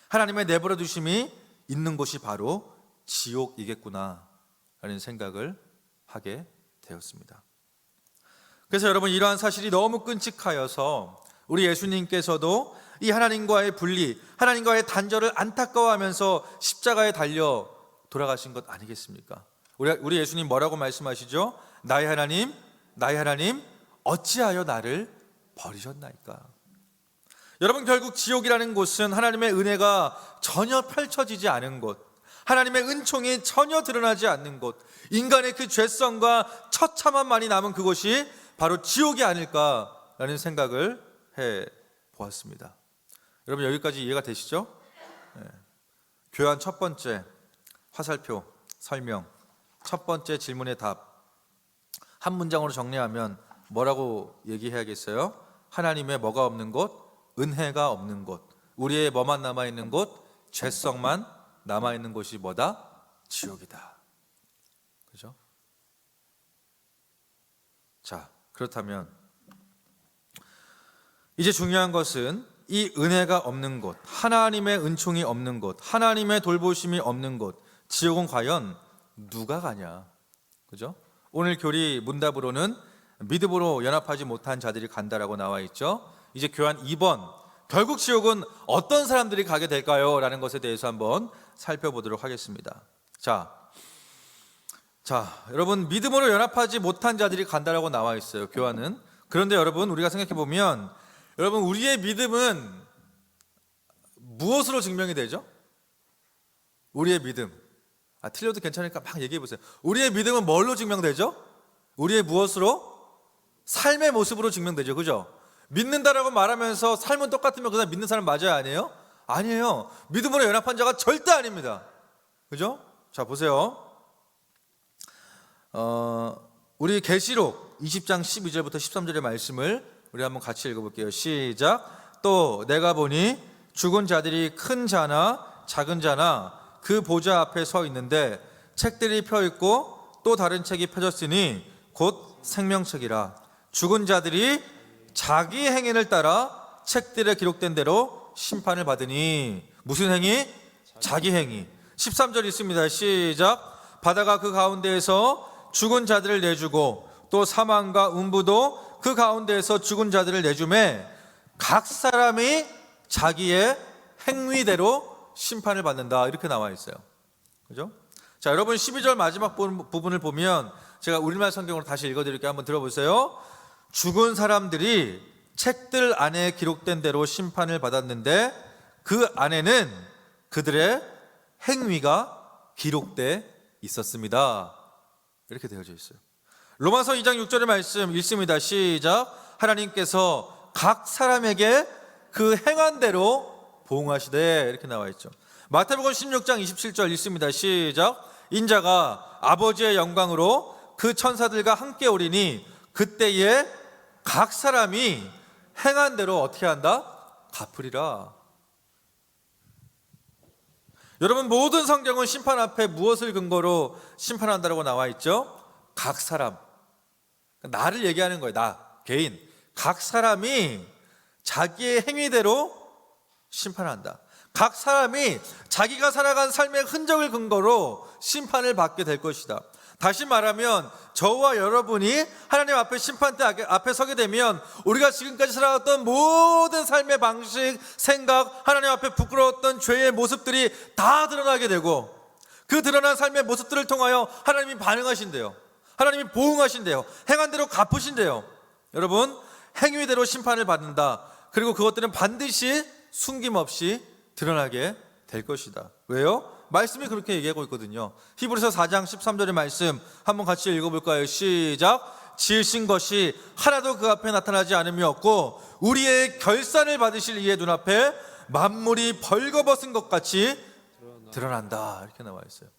하나님의 내버려 두심이 있는 곳이 바로 지옥이겠구나 라는 생각을 하게 되었습니다. 그래서 여러분, 이러한 사실이 너무 끔찍하여서 우리 예수님께서도 이 하나님과의 분리, 하나님과의 단절을 안타까워하면서 십자가에 달려 돌아가신 것 아니겠습니까? 우리 예수님 뭐라고 말씀하시죠? 나의 하나님, 나의 하나님, 어찌하여 나를 버리셨나이까? 여러분, 결국 지옥이라는 곳은 하나님의 은혜가 전혀 펼쳐지지 않은 곳, 하나님의 은총이 전혀 드러나지 않는 곳, 인간의 그 죄성과 처참함만이 남은 그곳이 바로 지옥이 아닐까라는 생각을 해 보았습니다. 여러분, 여기까지 이해가 되시죠? 네. 교환 첫 번째 화살표 설명, 첫 번째 질문의 답, 한 문장으로 정리하면 뭐라고 얘기해야겠어요? 하나님의 뭐가 없는 곳? 은혜가 없는 곳. 우리의 뭐만 남아있는 곳? 죄성만 남아있는 곳이 뭐다? 지옥이다. 그죠? 자, 그렇다면 이제 중요한 것은 이 은혜가 없는 곳, 하나님의 은총이 없는 곳, 하나님의 돌보심이 없는 곳, 지옥은 과연 누가 가냐? 그죠? 오늘 교리 문답으로는 믿음으로 연합하지 못한 자들이 간다라고 나와 있죠. 이제 교환 2번, 결국 지옥은 어떤 사람들이 가게 될까요? 라는 것에 대해서 한번 살펴보도록 하겠습니다. 자, 여러분, 믿음으로 연합하지 못한 자들이 간다라고 나와 있어요, 교환은. 그런데 여러분, 우리가 생각해 보면, 여러분, 우리의 믿음은 무엇으로 증명이 되죠? 우리의 믿음. 틀려도 괜찮으니까 막 얘기해 보세요. 우리의 믿음은 뭘로 증명되죠? 우리의 무엇으로? 삶의 모습으로 증명되죠. 그죠? 믿는다라고 말하면서 삶은 똑같으면 그 사람 믿는 사람 맞아요? 아니에요? 아니에요. 믿음으로 연합한 자가 절대 아닙니다. 그죠? 자, 보세요. 우리 계시록 20장 12절부터 13절의 말씀을 우리 한번 같이 읽어볼게요. 시작. 또 내가 보니 죽은 자들이 큰 자나 작은 자나 그 보좌 앞에 서 있는데 책들이 펴 있고 또 다른 책이 펴졌으니 곧 생명책이라. 죽은 자들이 자기 행위를 따라 책들에 기록된 대로 심판을 받으니. 무슨 행위? 자기 행위. 13절 있습니다. 시작. 바다가 그 가운데에서 죽은 자들을 내주고 또 사망과 음부도 그 가운데에서 죽은 자들을 내주매 각 사람이 자기의 행위대로 심판을 받는다. 이렇게 나와 있어요. 그죠? 자, 여러분 12절 마지막 부분을 보면 제가 우리말 성경으로 다시 읽어드릴게요. 한번 들어보세요. 죽은 사람들이 책들 안에 기록된 대로 심판을 받았는데 그 안에는 그들의 행위가 기록돼 있었습니다. 이렇게 되어져 있어요. 로마서 2장 6절의 말씀 읽습니다. 시작. 하나님께서 각 사람에게 그 행한 대로 보응하시되, 이렇게 나와 있죠. 마태복음 16장 27절 읽습니다. 시작. 인자가 아버지의 영광으로 그 천사들과 함께 오리니 그때에 각 사람이 행한 대로 어떻게 한다? 갚으리라. 여러분, 모든 성경은 심판 앞에 무엇을 근거로 심판한다고 나와 있죠? 각 사람. 나를 얘기하는 거예요. 나, 개인. 각 사람이 자기의 행위대로 심판한다. 각 사람이 자기가 살아간 삶의 흔적을 근거로 심판을 받게 될 것이다. 다시 말하면 저와 여러분이 하나님 앞에 심판대 앞에 서게 되면 우리가 지금까지 살아왔던 모든 삶의 방식, 생각, 하나님 앞에 부끄러웠던 죄의 모습들이 다 드러나게 되고 그 드러난 삶의 모습들을 통하여 하나님이 반응하신대요. 하나님이 보응하신대요. 행한 대로 갚으신대요. 여러분, 행위대로 심판을 받는다. 그리고 그것들은 반드시 숨김없이 드러나게 될 것이다. 왜요? 말씀이 그렇게 얘기하고 있거든요. 히브리서 4장 13절의 말씀 한번 같이 읽어볼까요? 시작. 지으신 것이 하나도 그 앞에 나타나지 않음이 없고 우리의 결산을 받으실 이의 눈앞에 만물이 벌거벗은 것 같이 드러난다. 이렇게 나와 있어요.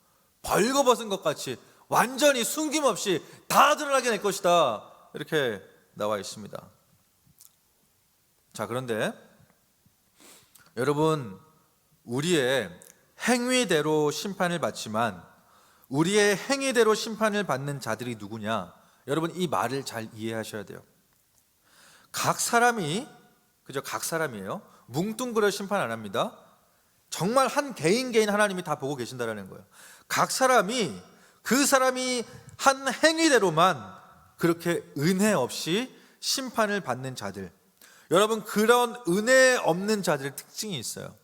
벌거벗은 것 같이 완전히 숨김없이 다 드러나게 될 것이다. 이렇게 나와 있습니다. 자, 그런데 여러분, 우리의 행위대로 심판을 받지만 우리의 행위대로 심판을 받는 자들이 누구냐? 여러분, 이 말을 잘 이해하셔야 돼요. 각 사람이, 그죠? 각 사람이에요. 뭉뚱그려 심판 안 합니다. 정말 한 개인 하나님이 다 보고 계신다라는 거예요. 각 사람이 그 사람이 한 행위대로만 그렇게 은혜 없이 심판을 받는 자들. 여러분, 그런 은혜 없는 자들의 특징이 있어요.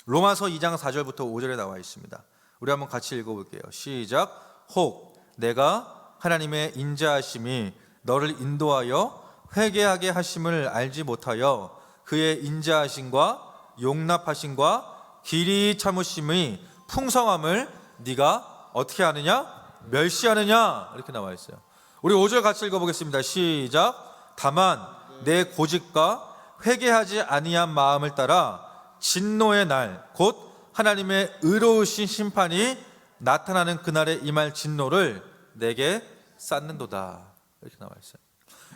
로마서 2장 4절부터 5절에 나와 있습니다. 우리 한번 같이 읽어볼게요. 시작. 혹 내가 하나님의 인자하심이 너를 인도하여 회개하게 하심을 알지 못하여 그의 인자하심과 용납하심과 길이 참으심의 풍성함을 네가 어떻게 하느냐? 멸시하느냐? 이렇게 나와 있어요. 우리 5절 같이 읽어보겠습니다. 시작. 다만 내 고집과 회개하지 아니한 마음을 따라 진노의 날, 곧 하나님의 의로우신 심판이 나타나는 그날에 임할 진노를 내게 쌓는도다. 이렇게 나와 있어요.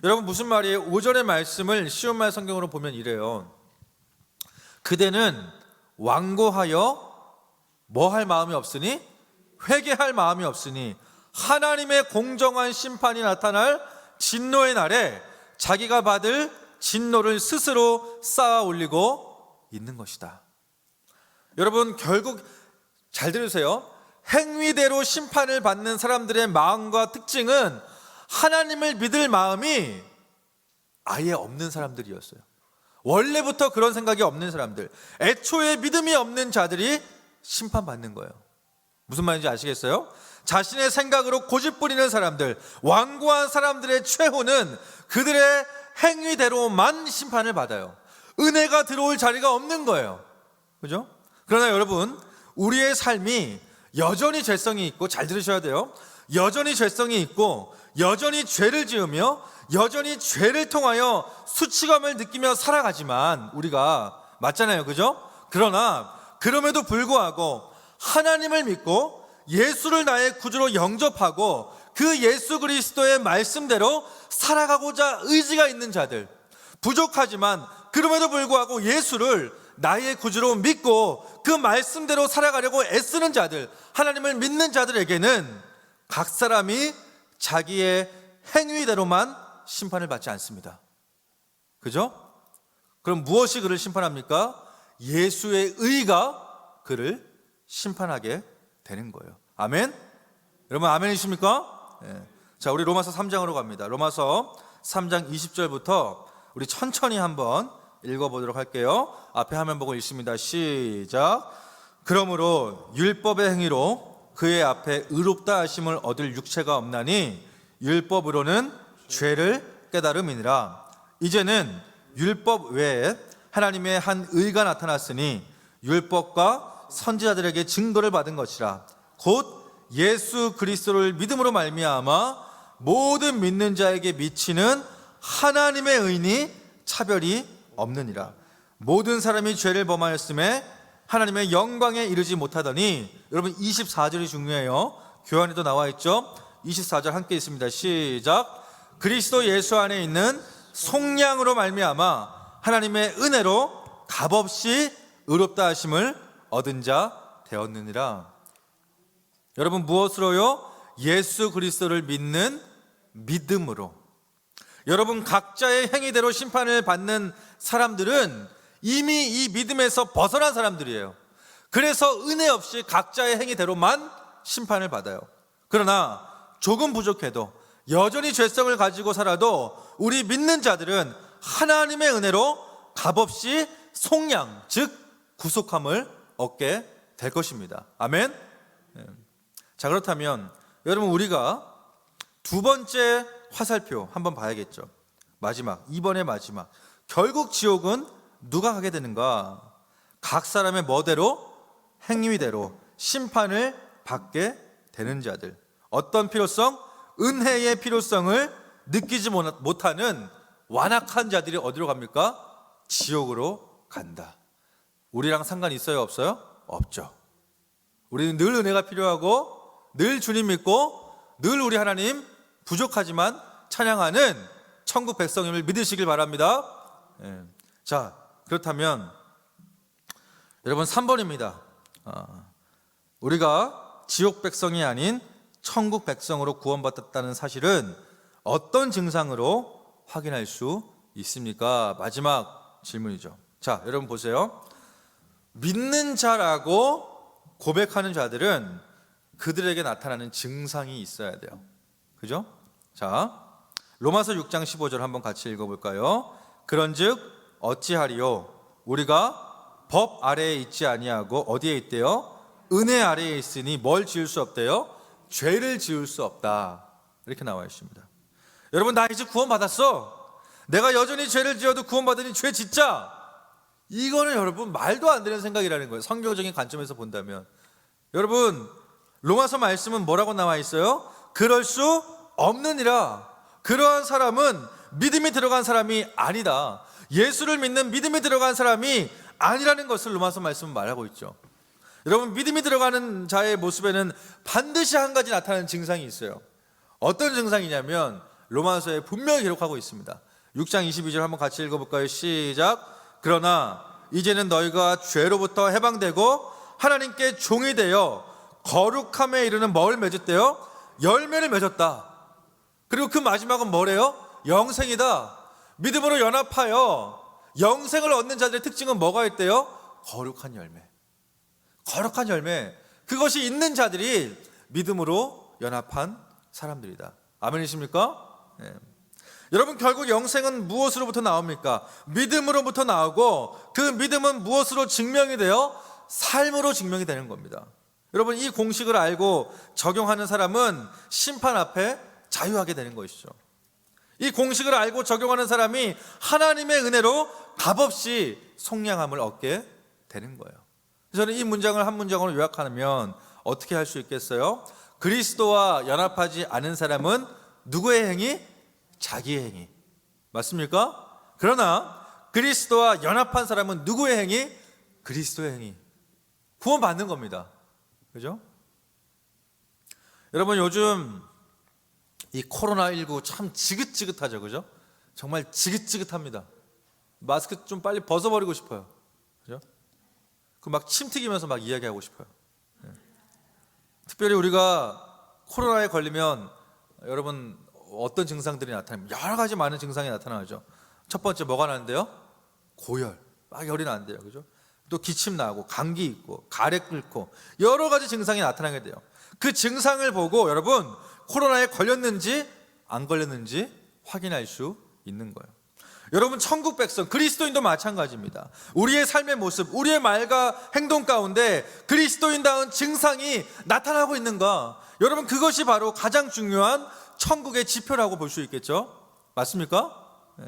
여러분, 무슨 말이에요? 5절의 말씀을 쉬운 말 성경으로 보면 이래요. 그대는 완고하여 뭐 할 마음이 없으니? 회개할 마음이 없으니 하나님의 공정한 심판이 나타날 진노의 날에 자기가 받을 진노를 스스로 쌓아 올리고 있는 것이다. 여러분, 결국 잘 들으세요. 행위대로 심판을 받는 사람들의 마음과 특징은 하나님을 믿을 마음이 아예 없는 사람들이었어요. 원래부터 그런 생각이 없는 사람들, 애초에 믿음이 없는 자들이 심판받는 거예요. 무슨 말인지 아시겠어요? 자신의 생각으로 고집 부리는 사람들, 완고한 사람들의 최후는 그들의 행위대로만 심판을 받아요. 은혜가 들어올 자리가 없는 거예요. 그죠? 그러나 여러분, 우리의 삶이 여전히 죄성이 있고, 잘 들으셔야 돼요. 여전히 죄성이 있고 여전히 죄를 지으며 여전히 죄를 통하여 수치감을 느끼며 살아가지만 우리가 맞잖아요. 그죠? 그러나 그럼에도 불구하고 하나님을 믿고 예수를 나의 구주로 영접하고 그 예수 그리스도의 말씀대로 살아가고자 의지가 있는 자들, 부족하지만 그럼에도 불구하고 예수를 나의 구주로 믿고 그 말씀대로 살아가려고 애쓰는 자들, 하나님을 믿는 자들에게는 각 사람이 자기의 행위대로만 심판을 받지 않습니다. 그죠? 그럼 무엇이 그를 심판합니까? 예수의 의가 그를 심판하게 되는 거예요. 아멘? 여러분 아멘이십니까? 예. 자, 우리 로마서 3장으로 갑니다. 로마서 3장 20절부터 우리 천천히 한번 읽어보도록 할게요. 앞에 화면 보고 읽습니다. 시작. 그러므로 율법의 행위로 그의 앞에 의롭다 하심을 얻을 육체가 없나니 율법으로는 죄를 깨달음이니라. 이제는 율법 외에 하나님의 한 의가 나타났으니 율법과 선지자들에게 증거를 받은 것이라. 곧 예수 그리스도를 믿음으로 말미암아 모든 믿는 자에게 미치는 하나님의 의니 차별이 없느니라. 모든 사람이 죄를 범하였음에 하나님의 영광에 이르지 못하더니, 여러분 24절이 중요해요. 교환에도 나와 있죠. 24절 함께 있습니다. 시작. 그리스도 예수 안에 있는 속량으로 말미암아 하나님의 은혜로 값없이 의롭다 하심을 얻은 자 되었느니라. 여러분 무엇으로요? 예수 그리스도를 믿는 믿음으로. 여러분 각자의 행위대로 심판을 받는 사람들은 이미 이 믿음에서 벗어난 사람들이에요. 그래서 은혜 없이 각자의 행위대로만 심판을 받아요. 그러나 조금 부족해도 여전히 죄성을 가지고 살아도 우리 믿는 자들은 하나님의 은혜로 값없이 속량, 즉 구속함을 얻게 될 것입니다. 아멘. 자, 그렇다면 여러분 우리가 두 번째 화살표 한번 봐야겠죠. 마지막, 이번의 마지막. 결국 지옥은 누가 가게 되는가? 각 사람의 뭐대로? 행위대로 심판을 받게 되는 자들. 어떤 필요성? 은혜의 필요성을 느끼지 못하는 완악한 자들이 어디로 갑니까? 지옥으로 간다. 우리랑 상관 있어요? 없어요? 없죠. 우리는 늘 은혜가 필요하고 늘 주님 믿고 늘 우리 하나님 부족하지만 찬양하는 천국 백성임을 믿으시길 바랍니다. 자, 그렇다면 여러분 3번입니다. 우리가 지옥 백성이 아닌 천국 백성으로 구원받았다는 사실은 어떤 증상으로 확인할 수 있습니까? 마지막 질문이죠. 자, 여러분 보세요. 믿는 자라고 고백하는 자들은 그들에게 나타나는 증상이 있어야 돼요. 그죠? 자, 로마서 6장 15절 한번 같이 읽어볼까요? 그런즉 어찌하리요? 우리가 법 아래에 있지 아니하고 어디에 있대요? 은혜 아래에 있으니 뭘 지을 수 없대요? 죄를 지을 수 없다. 이렇게 나와 있습니다. 여러분 나 이제 구원받았어. 내가 여전히 죄를 지어도 구원받으니 죄 짓자. 이거는 여러분 말도 안 되는 생각이라는 거예요. 성경적인 관점에서 본다면. 여러분 로마서 말씀은 뭐라고 나와 있어요? 그럴 수 없느니라. 그러한 사람은 믿음이 들어간 사람이 아니다. 예수를 믿는 믿음이 들어간 사람이 아니라는 것을 로마서 말씀은 말하고 있죠. 여러분 믿음이 들어가는 자의 모습에는 반드시 한 가지 나타나는 증상이 있어요. 어떤 증상이냐면 로마서에 분명히 기록하고 있습니다. 6장 22절 한번 같이 읽어볼까요? 시작. 그러나 이제는 너희가 죄로부터 해방되고 하나님께 종이 되어 거룩함에 이르는 뭘 맺었대요? 열매를 맺었다. 그리고 그 마지막은 뭐래요? 영생이다. 믿음으로 연합하여 영생을 얻는 자들의 특징은 뭐가 있대요? 거룩한 열매. 거룩한 열매. 그것이 있는 자들이 믿음으로 연합한 사람들이다. 아멘이십니까? 네. 여러분 결국 영생은 무엇으로부터 나옵니까? 믿음으로부터 나오고 그 믿음은 무엇으로 증명이 되어? 삶으로 증명이 되는 겁니다. 여러분 이 공식을 알고 적용하는 사람은 심판 앞에 자유하게 되는 것이죠. 이 공식을 알고 적용하는 사람이 하나님의 은혜로 값없이 속량함을 얻게 되는 거예요. 저는 이 문장을 한 문장으로 요약하면 어떻게 할 수 있겠어요? 그리스도와 연합하지 않은 사람은 누구의 행위? 자기의 행위. 맞습니까? 그러나 그리스도와 연합한 사람은 누구의 행위? 그리스도의 행위. 구원받는 겁니다. 그죠? 여러분 요즘 이 코로나19 참 지긋지긋하죠. 그죠? 정말 지긋지긋합니다. 마스크 좀 빨리 벗어버리고 싶어요. 그죠? 그 막 침 튀기면서 막 이야기하고 싶어요. 특별히 우리가 코로나에 걸리면 여러분 어떤 증상들이 나타나면 여러 가지 많은 증상이 나타나죠. 첫 번째 뭐가 나는데요? 고열. 막 열이 나는데요. 그죠? 또 기침 나고 감기 있고 가래 끓고 여러 가지 증상이 나타나게 돼요. 그 증상을 보고 여러분 코로나에 걸렸는지 안 걸렸는지 확인할 수 있는 거예요. 여러분 천국 백성 그리스도인도 마찬가지입니다. 우리의 삶의 모습, 우리의 말과 행동 가운데 그리스도인다운 증상이 나타나고 있는가? 여러분 그것이 바로 가장 중요한 천국의 지표라고 볼 수 있겠죠? 맞습니까? 네.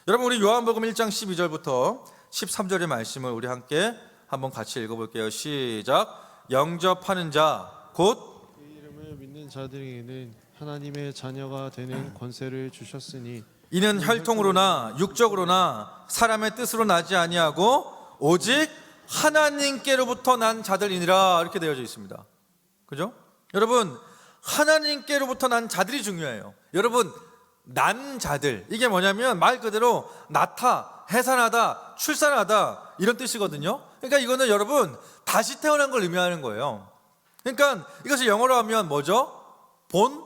여러분 우리 요한복음 1장 12절부터 13절의 말씀을 우리 함께 한번 같이 읽어볼게요. 시작. 영접하는 자 곧 그 이름을 믿는 자들에게는 하나님의 자녀가 되는 권세를 주셨으니 이는 혈통으로나 육적으로나 사람의 뜻으로 나지 아니하고 오직 하나님께로부터 난 자들이니라 이렇게 되어져 있습니다. 그죠? 여러분 하나님께로부터 난 자들이 중요해요. 여러분 난 자들 이게 뭐냐면 말 그대로 낳다, 해산하다, 출산하다 이런 뜻이거든요. 그러니까 이거는 여러분 다시 태어난 걸 의미하는 거예요. 그러니까 이것을 영어로 하면 뭐죠? born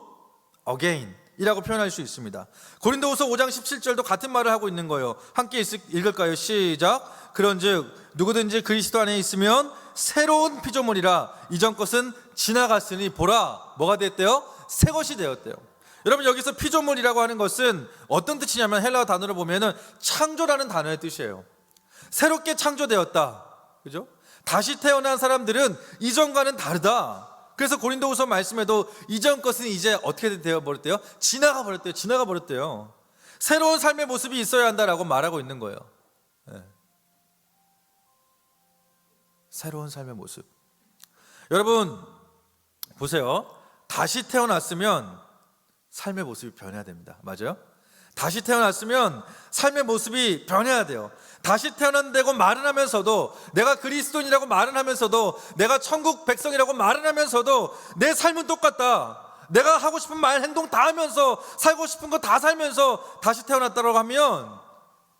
again 이라고 표현할 수 있습니다. 고린도후서 5장 17절도 같은 말을 하고 있는 거예요. 함께 읽을까요? 시작. 그런즉 누구든지 그리스도 안에 있으면 새로운 피조물이라 이전 것은 지나갔으니 보라 뭐가 됐대요? 새 것이 되었대요. 여러분 여기서 피조물이라고 하는 것은 어떤 뜻이냐면 헬라어 단어로 보면은 창조라는 단어의 뜻이에요. 새롭게 창조되었다. 그죠? 다시 태어난 사람들은 이전과는 다르다. 그래서 고린도후서 말씀에도 이전 것은 이제 어떻게 되어 버렸대요? 지나가 버렸대요. 지나가 버렸대요. 새로운 삶의 모습이 있어야 한다라고 말하고 있는 거예요. 네. 새로운 삶의 모습. 여러분 보세요. 다시 태어났으면 삶의 모습이 변해야 됩니다. 맞아요? 다시 태어났으면 삶의 모습이 변해야 돼요. 다시 태어난다고 말은 하면서도 내가 그리스도인이라고 말은 하면서도 내가 천국 백성이라고 말은 하면서도 내 삶은 똑같다. 내가 하고 싶은 말 행동 다 하면서 살고 싶은 거 다 살면서 다시 태어났다고 하면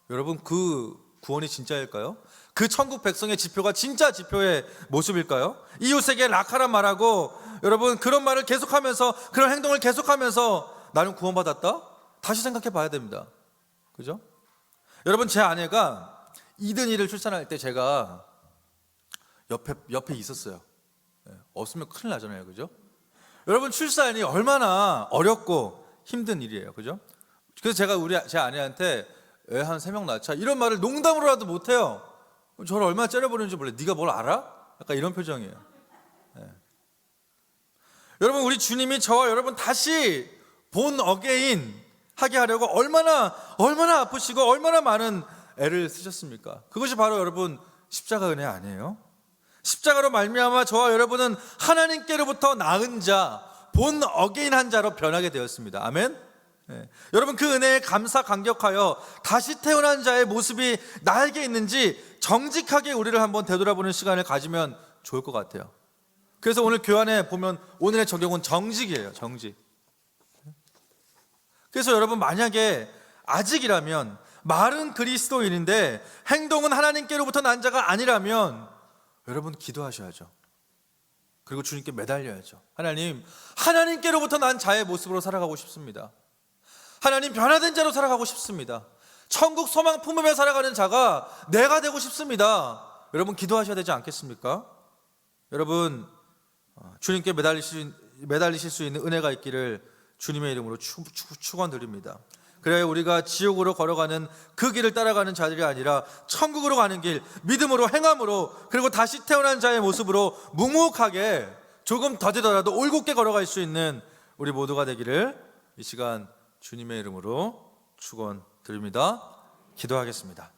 여러분 그 구원이 진짜일까요? 그 천국 백성의 지표가 진짜 지표의 모습일까요? 이웃에게 락하란 말하고 여러분 그런 말을 계속하면서 그런 행동을 계속하면서 나는 구원받았다? 다시 생각해 봐야 됩니다. 그죠? 여러분 제 아내가 이든이를 출산할 때 제가 옆에 있었어요. 없으면 큰일 나잖아요. 그죠? 여러분 출산이 얼마나 어렵고 힘든 일이에요. 그죠? 그래서 제가 제 아내한테 애 한 3명 낳자 이런 말을 농담으로라도 못해요. 저를 얼마나 째려보는지 몰래 네가 뭘 알아? 약간 이런 표정이에요. 여러분 우리 주님이 저와 여러분 다시 본 어게인 하게 하려고 얼마나 아프시고 얼마나 많은 애를 쓰셨습니까? 그것이 바로 여러분 십자가 은혜 아니에요? 십자가로 말미암아 저와 여러분은 하나님께로부터 낳은 자, 본 어게인 한 자로 변하게 되었습니다. 아멘? 네. 여러분 그 은혜에 감사 감격하여 다시 태어난 자의 모습이 나에게 있는지 정직하게 우리를 한번 되돌아보는 시간을 가지면 좋을 것 같아요. 그래서 오늘 교환에 보면 오늘의 적용은 정직이에요. 정직. 그래서 여러분 만약에 아직이라면 말은 그리스도인인데 행동은 하나님께로부터 난 자가 아니라면 여러분 기도하셔야죠. 그리고 주님께 매달려야죠. 하나님, 하나님께로부터 난 자의 모습으로 살아가고 싶습니다. 하나님 변화된 자로 살아가고 싶습니다. 천국 소망 품으며 살아가는 자가 내가 되고 싶습니다. 여러분 기도하셔야 되지 않겠습니까? 여러분 주님께 매달리실 수 있는 은혜가 있기를 주님의 이름으로 축원드립니다. 그래야 우리가 지옥으로 걸어가는 그 길을 따라가는 자들이 아니라 천국으로 가는 길, 믿음으로 행함으로 그리고 다시 태어난 자의 모습으로 묵묵하게 조금 더디더라도 올곧게 걸어갈 수 있는 우리 모두가 되기를 이 시간 주님의 이름으로 축원드립니다. 기도하겠습니다.